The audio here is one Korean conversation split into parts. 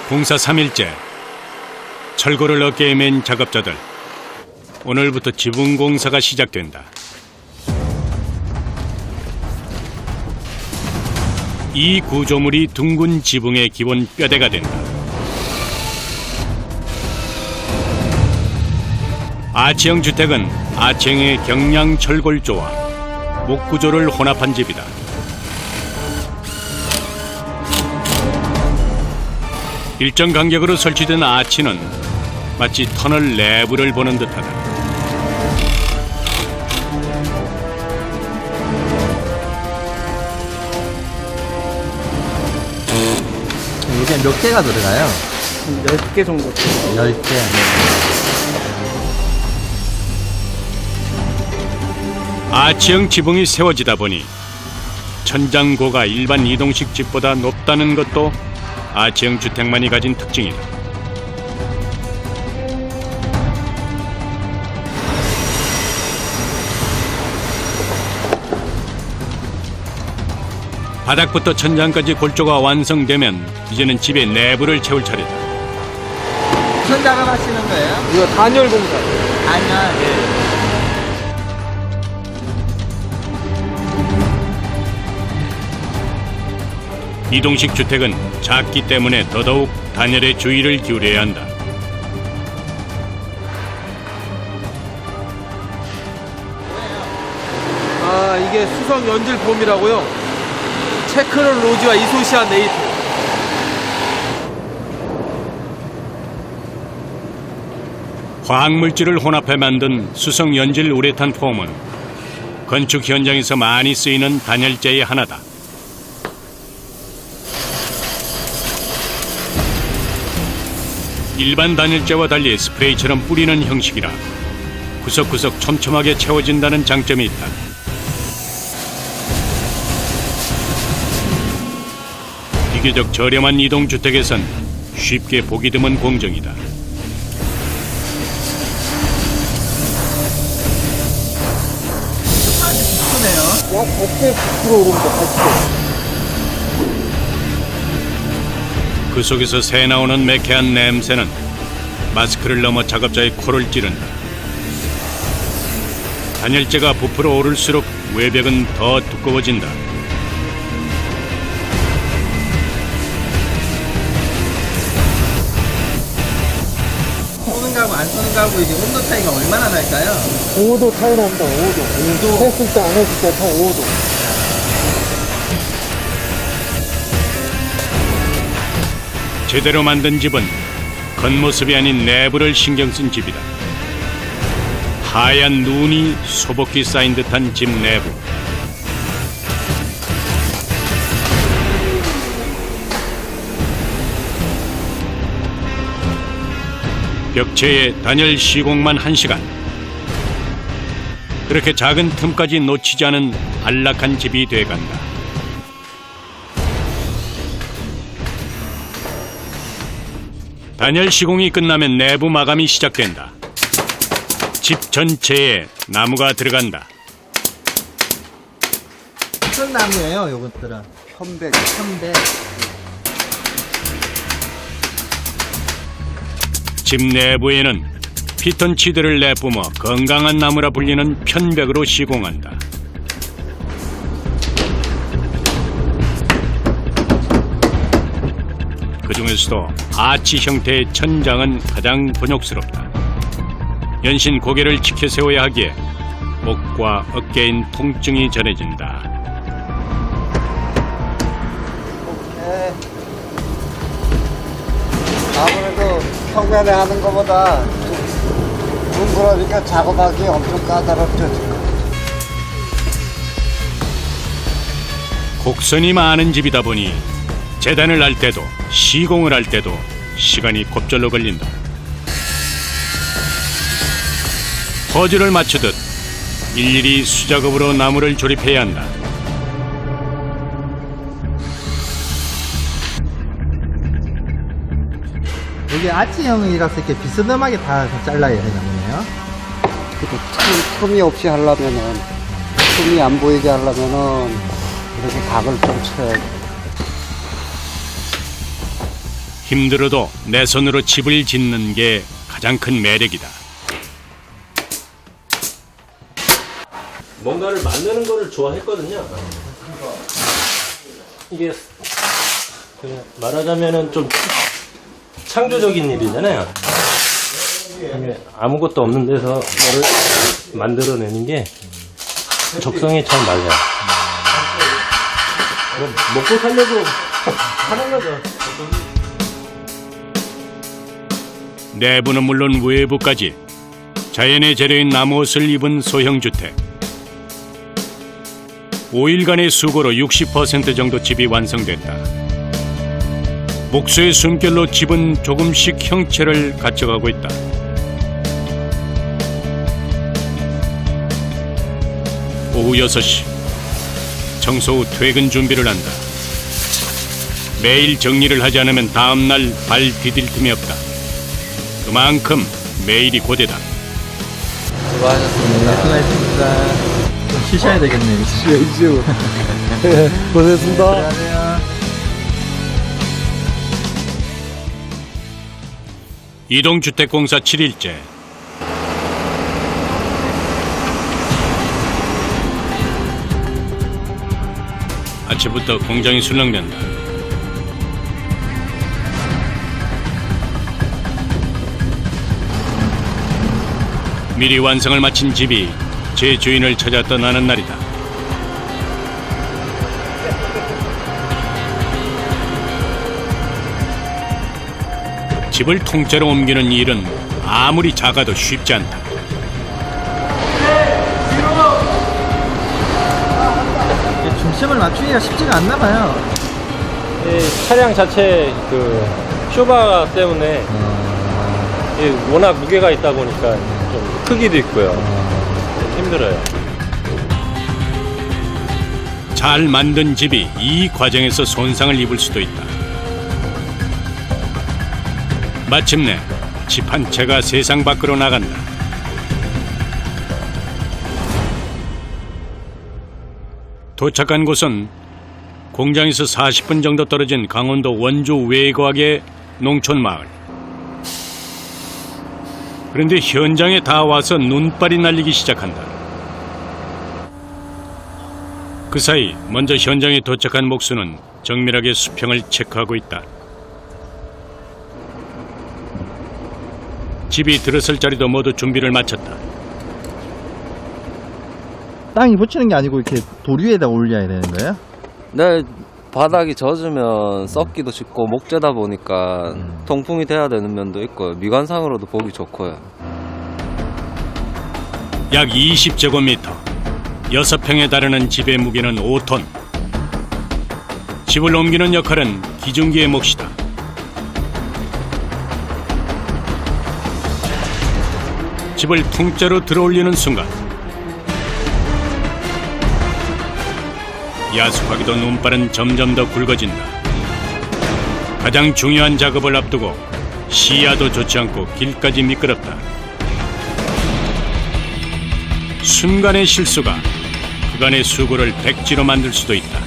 공사 3일째. 철골을 어깨에 맨 작업자들. 오늘부터 지붕 공사가 시작된다. 이 구조물이 둥근 지붕의 기본 뼈대가 된다. 아치형 주택은 아치형의 경량 철골조와 목구조를 혼합한 집이다. 일정 간격으로 설치된 아치는 마치 터널 내부를 보는 듯하다. 이게 몇 개가 들어가요? 10개 정도. 10개. 아치형 지붕이 세워지다 보니 천장고가 일반 이동식 집보다 높다는 것도 아치형 주택만이 가진 특징이다. 바닥부터 천장까지 골조가 완성되면 이제는 집의 내부를 채울 차례다. 무슨 작업하시는 거예요? 이거 단열 공사. 단열. 이동식 주택은 작기 때문에 더더욱 단열에 주의를 기울여야 한다. 아, 이게 수성 연질 폼이라고요. 체크롤 로지와 이소시아 네이트. 화학물질을 혼합해 만든 수성 연질 우레탄 폼은 건축 현장에서 많이 쓰이는 단열재의 하나다. 일반 단열재와 달리 스프레이처럼 뿌리는 형식이라 구석구석 촘촘하게 채워진다는 장점이 있다. 비교적 저렴한 이동주택에선 쉽게 보기 드문 공정이다. 예쁘네요. 약 100% 오릅니다. 100%. 그 속에서 새 나오는 매캐한 냄새는 마스크를 넘어 작업자의 코를 찌른다. 단열재가 부풀어 오를수록 외벽은 더 두꺼워진다. 쏘는 가구 안 쏘는 가구 이제 온도 차이가 얼마나 날까요? 5도 차이 납니다. 5도. 했을 때 안 했을 때 다 5도. 제대로 만든 집은 겉모습이 아닌 내부를 신경 쓴 집이다. 하얀 눈이 소복히 쌓인 듯한 집 내부. 벽체에 단열 시공만 1시간. 그렇게 작은 틈까지 놓치지 않은 안락한 집이 돼간다. 단열 시공이 끝나면 내부 마감이 시작된다. 집 전체에 나무가 들어간다. 무슨 나무예요, 요것들은? 편백. 편백. 집 내부에는 피톤치드를 내뿜어 건강한 나무라 불리는 편백으로 시공한다. 그 중에서도 아치 형태의 천장은 가장 곤욕스럽다. 연신 고개를 치켜 세워야 하기에 목과 어깨인 통증이 전해진다. 네. 아무래도 평면에 하는 것보다 둥그러니까 작업하기 엄청 까다롭죠, 지금. 곡선이 많은 집이다 보니 재단을 할 때도 시공을 할 때도 시간이 곱절로 걸린다. 퍼즐을 맞추듯 일일이 수작업으로 나무를 조립해야 한다. 이게 아치형이라서 이렇게 비스듬하게 다 잘라야 되나 보네요. 틈이 없이 하려면은, 틈이 안 보이게 하려면은, 이렇게 각을 좀 쳐야 돼. 힘들어도 내 손으로 집을 짓는 게 가장 큰 매력이다. 뭔가를 만드는 거를 좋아했거든요. 이게 그냥 말하자면은 좀 창조적인 일이잖아요. 이게 아무것도 없는 데서 뭐를 만들어내는 게 적성에 잘 맞아요. 뭐 먹고 살려고 하는 거죠. 내부는 물론 외부까지 자연의 재료인 나무옷을 입은 소형주택. 5일간의 수고로 60% 정도 집이 완성됐다. 목수의 숨결로 집은 조금씩 형체를 갖춰가고 있다. 오후 6시, 청소 후 퇴근 준비를 한다. 매일 정리를 하지 않으면 다음날 발 디딜 틈이 없다. 그만큼 매일이 고되다. 수고하셨습니다. 수고하셨습니다. 좀 쉬셔야 되겠네요. 쉬어야죠. 고생했습니다. 안녕하세요. 이동주택공사 7일째. 아침부터 공장이 술렁댄다. 미리 완성을 마친 집이 제 주인을 찾아 떠나는 날이다. 집을 통째로 옮기는 일은 아무리 작아도 쉽지 않다. 이게 중심을 맞추기가 쉽지가 않나 봐요. 이 차량 자체 그 쇼바 때문에 이 워낙 무게가 있다 보니까 좀 크기도 있고요. 힘들어요. 잘 만든 집이 이 과정에서 손상을 입을 수도 있다. 마침내 집 한 채가 세상 밖으로 나간다. 도착한 곳은 공장에서 40분 정도 떨어진 강원도 원주 외곽의 농촌 마을. 그런데 현장에 다 와서 눈발이 날리기 시작한다. 그 사이 먼저 현장에 도착한 목수는 정밀하게 수평을 체크하고 있다. 집이 들어설 자리도 모두 준비를 마쳤다. 땅이 붙이는 게 아니고 이렇게 돌 위에다 올려야 되는 거예요? 네, 바닥이 젖으면 썩기도 쉽고 목재다 보니까 통풍이 돼야 되는 면도 있고요. 미관상으로도 보기 좋고요. 약 20제곱미터, 6평에 달하는 집의 무게는 5톤. 집을 옮기는 역할은 기중기의 몫이다. 집을 통째로 들어올리는 순간 야속하기도 눈발은 점점 더 굵어진다. 가장 중요한 작업을 앞두고 시야도 좋지 않고 길까지 미끄럽다. 순간의 실수가 그간의 수고를 백지로 만들 수도 있다.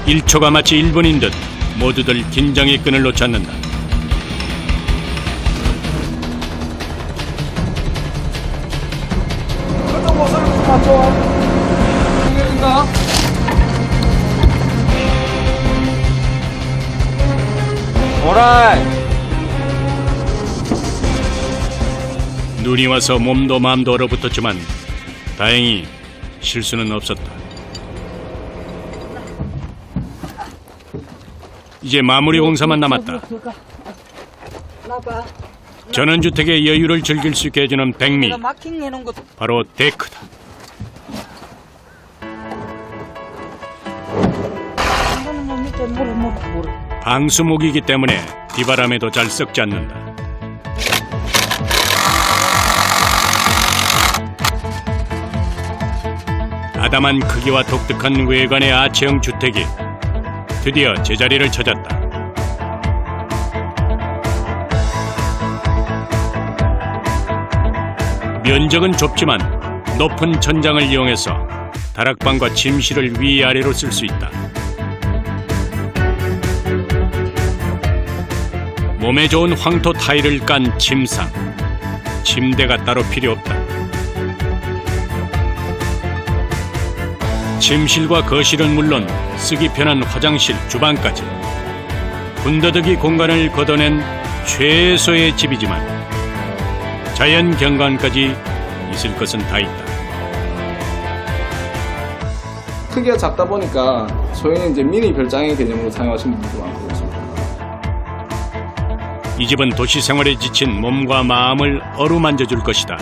1초가 마치 1분인 듯 모두들 긴장의 끈을 놓지 않는다. 오라이! 눈이 와서 몸도 마음도 얼어붙었지만 다행히 실수는 없었다. 이제 마무리 공사만 남았다. 전원주택의 여유를 즐길 수 있게 해주는 백미, 바로 데크다. 방수목이기 때문에 비바람에도 잘 썩지 않는다. 아담한 크기와 독특한 외관의 아치형 주택이 드디어 제자리를 찾았다. 면적은 좁지만 높은 천장을 이용해서 다락방과 침실을 위아래로 쓸 수 있다. 몸에 좋은 황토 타일을 깐 침상. 침대가 따로 필요 없다. 침실과 거실은 물론 쓰기 편한 화장실, 주방까지 군더더기 공간을 걷어낸 최소의 집이지만 자연 경관까지 있을 것은 다 있다. 크기가 작다 보니까 저희는 이제 미니 별장의 개념으로 사용하시는 분들도 많고 그렇습니다. 이 집은 도시 생활에 지친 몸과 마음을 어루만져 줄 것이다.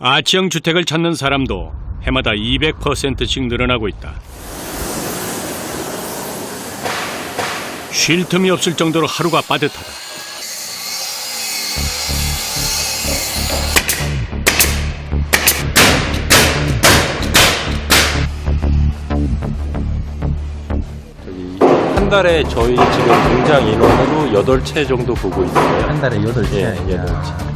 아치형 주택을 찾는 사람도 해마다 200%씩 늘어나고 있다. 쉴 틈이 없을 정도로 하루가 빠듯하다. 한 달에 저희 지금 공장 인원으로 8채 정도 보고 있어요. 한 달에 8개. 예, 8채.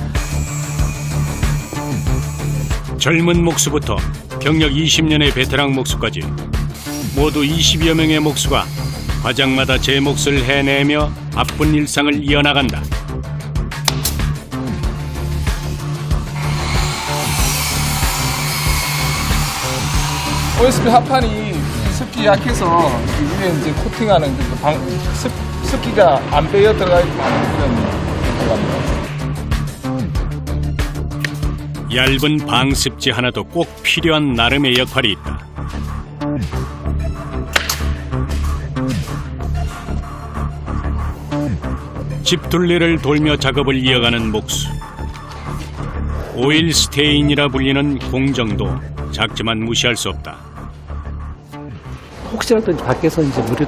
젊은 목수부터 경력 20년의 베테랑 목수까지 모두 20여 명의 목수가 과장마다 제 몫을 해내며 바쁜 일상을 이어나간다. OSB 합판이 습기 약해서 이 위에 이제 코팅하는 습기가 안 빼어 들어가지 않는 그런 들어갑니다. 얇은 방습지 하나도 꼭 필요한 나름의 역할이 있다. 집 둘레를 돌며 작업을 이어가는 목수. 오일 스테인이라 불리는 공정도 작지만 무시할 수 없다. 혹시라도 밖에서 이제 물이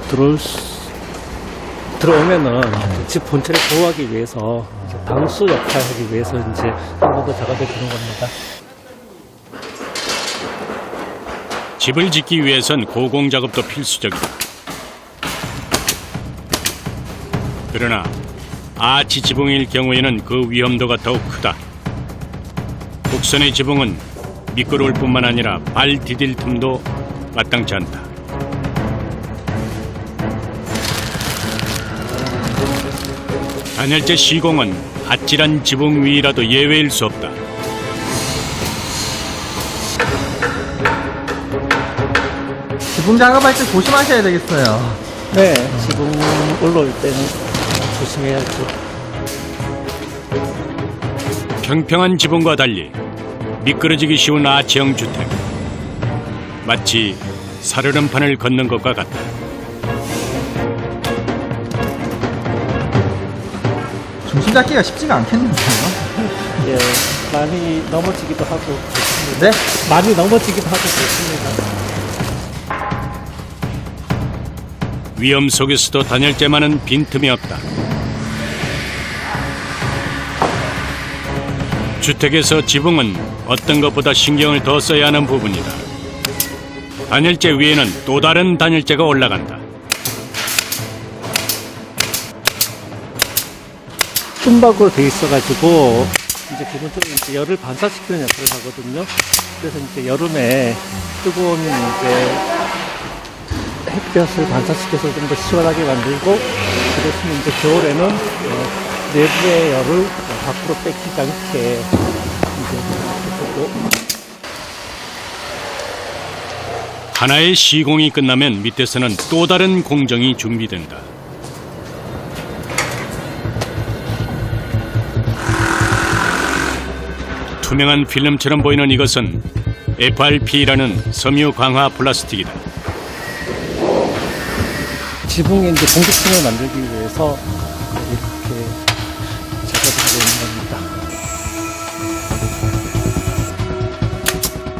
들어오면은 집 본체를 보호하기 위해서 이제 방수 역할을 하기 위해서 이제 한 번 더 작업해 주는 겁니다. 집을 짓기 위해선 고공 작업도 필수적이다. 그러나 아치 지붕일 경우에는 그 위험도가 더욱 크다. 곡선의 지붕은 미끄러울 뿐만 아니라 발 디딜 틈도 마땅치 않다. 단열재 시공은 아찔한 지붕 위라도 예외일 수 없다. 지붕 작업할 때 조심하셔야 되겠어요. 네, 지붕 올라올 때는 조심해야죠. 평평한 지붕과 달리 미끄러지기 쉬운 아치형 주택. 마치 살얼음판을 걷는 것과 같다. 중심 잡기가 쉽지가 않겠는데요. 예, 많이 넘어지기도 하고 그렇습니다. 네? 많이 넘어지기도 하고 그렇습니다. 위험 속에서도 단열재만은 빈틈이 없다. 주택에서 지붕은 어떤 것보다 신경을 더 써야 하는 부분이다. 단열재 위에는 또 다른 단열재가 올라간다. tum박으로 돼 있어가지고 이제 기본적으로 이제 열을 반사시키는 역할을 하거든요. 그래서 이제 여름에 뜨거운 이제 햇볕을 반사시켜서 좀 더 시원하게 만들고, 그 대신 이제 겨울에는 내부의 열을 밖으로 뺏기지 않게 이제 해주고. 하나의 시공이 끝나면 밑에서는 또 다른 공정이 준비된다. 투명한 필름처럼 보이는 이것은 FRP라는 섬유 강화 플라스틱이다. 지붕에 이제 공기층을 만들기 위해서 이렇게 작업을 하고 있는 겁니다.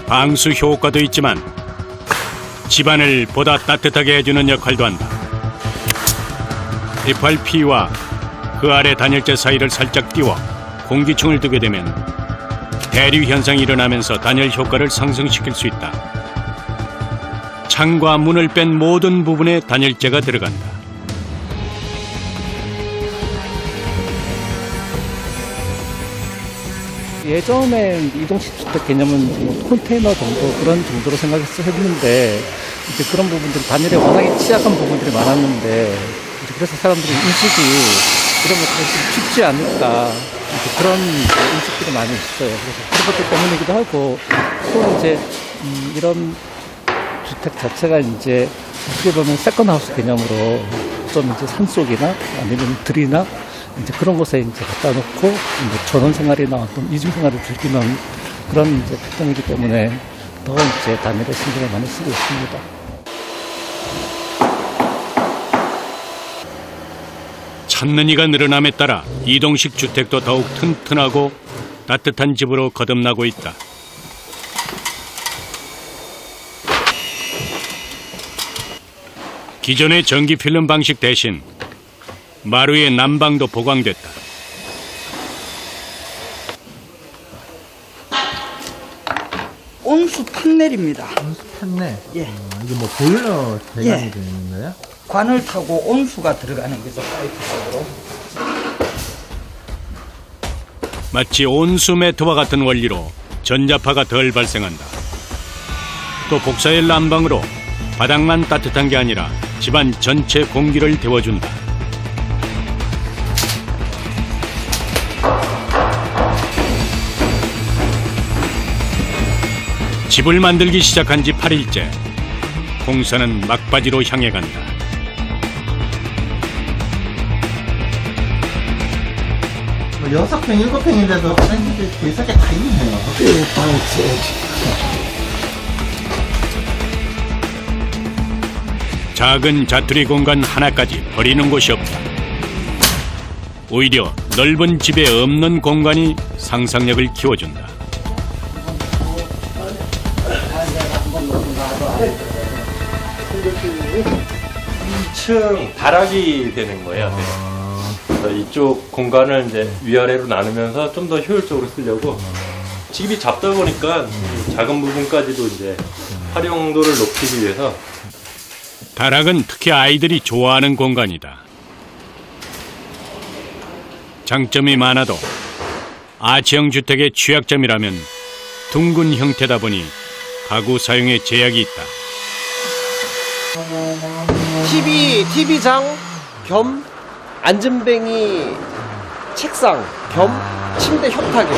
방수 효과도 있지만 집안을 보다 따뜻하게 해주는 역할도 한다. FRP와 그 아래 단열재 사이를 살짝 띄워 공기층을 두게 되면 대류 현상이 일어나면서 단열 효과를 상승시킬 수 있다. 창과 문을 뺀 모든 부분에 단열재가 들어간다. 예전에 이동식 주택 개념은 뭐 컨테이너 정도 그런 정도로 생각해서 했는데 이제 그런 부분들이 단열에 워낙에 취약한 부분들이 많았는데 이제 그래서 사람들이 인식이 이런 것들이 좀 쉽지 않을까 이제 그런 인식들이 많이 있어요. 그래서 그런 것들 때문이기도 하고 또 이제 이런 주택 자체가 이제 어떻게 보면 세컨하우스 개념으로 좀 이제 산속이나 아니면 들이나 이제 그런 곳에 이제 갖다 놓고 이제 전원 생활이나 어떤 이중 생활을 즐기는 그런 이제 특성이기 때문에 더 이제 단열에 신경을 많이 쓰고 있습니다. 찾는 이가 늘어남에 따라 이동식 주택도 더욱 튼튼하고 따뜻한 집으로 거듭나고 있다. 기존의 전기 필름 방식 대신 마루의 난방도 보강됐다. 온수 판넬입니다. 판넬. 예. 이게 뭐 보일러 대관이 예. 되는 거예요? 관을 타고 온수가 들어가는 거죠. 파이프 속으로. 마치 온수 매트와 같은 원리로 전자파가 덜 발생한다. 또 복사열 난방으로 바닥만 따뜻한 게 아니라 집안 전체 공기를 데워준다. 집을 만들기 시작한 지 8일째. 공사는 막바지로 향해 간다. 뭐 6평, 7평인데도 화장실이 불석에 다 있네요. 작은 자투리 공간 하나까지 버리는 곳이 없다. 오히려 넓은 집에 없는 공간이 상상력을 키워준다. 2층 다락이 되는 거예요. 네. 그래서 이쪽 공간을 이제 위아래로 나누면서 좀 더 효율적으로 쓰려고 집이 작다 보니까 작은 부분까지도 이제 활용도를 높이기 위해서 다락은 특히 아이들이 좋아하는 공간이다. 장점이 많아도 아치형 주택의 취약점이라면 둥근 형태다 보니 가구 사용에 제약이 있다. TV장 겸 안전뱅이 책상 겸 침대 협탁이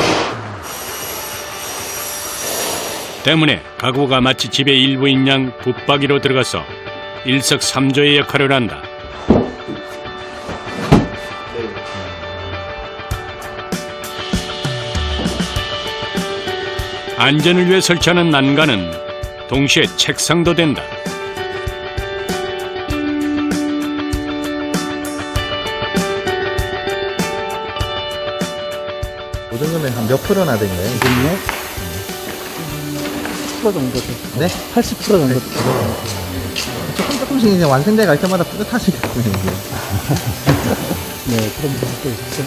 때문에 가구가 마치 집의 일부인 양 붙박이로 들어가서 일석삼조의 역할을 한다. 안전을 위해 설치하는 난간은 동시에 책상도 된다. 이 정도면 한 몇 프로나 된 거예요? 지금요? 80% 정도 됐고 네? 80% 정도 됐고 조금씩 이제 완성돼 갈 때마다 뿌듯하시겠군요, 이제. 네, 그런 부분도 있죠.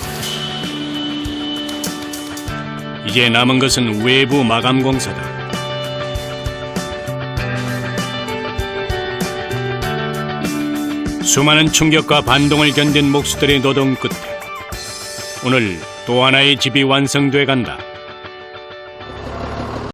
이제 남은 것은 외부 마감 공사다. 수많은 충격과 반동을 견딘 목수들의 노동 끝에 오늘 또 하나의 집이 완성돼 간다.